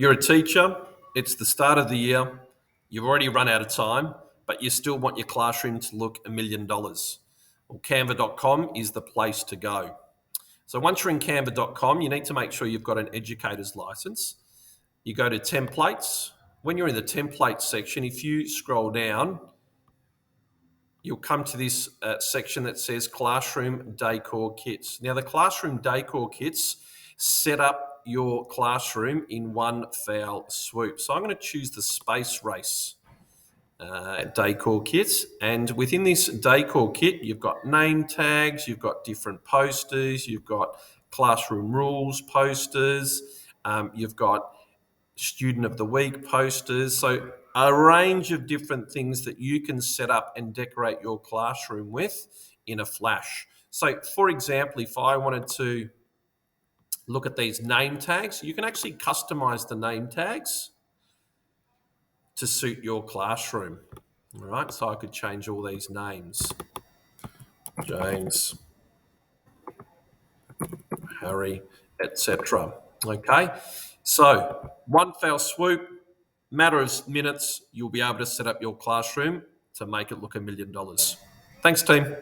You're a teacher, it's the start of the year, you've already run out of time, but you still want your classroom to look $1,000,000. Well, Canva.com is the place to go. So once you're in Canva.com, you need to make sure you've got an educator's license. You go to templates. When you're in the templates section, if you scroll down, you'll come to this section that says classroom decor kits. Now the classroom decor kits set up your classroom in one foul swoop. So I'm going to choose the Space Race decor kits, and within this decor kit you've got name tags, you've got different posters, you've got classroom rules posters, you've got student of the week posters, so a range of different things that you can set up and decorate your classroom with in a flash. So for example, if I wanted to look at these name tags, you can actually customize the name tags to suit your classroom. All right, so I could change all these names. James, Harry, etc. Okay, so one fell swoop, matter of minutes, you'll be able to set up your classroom to make it look $1,000,000. Thanks, team.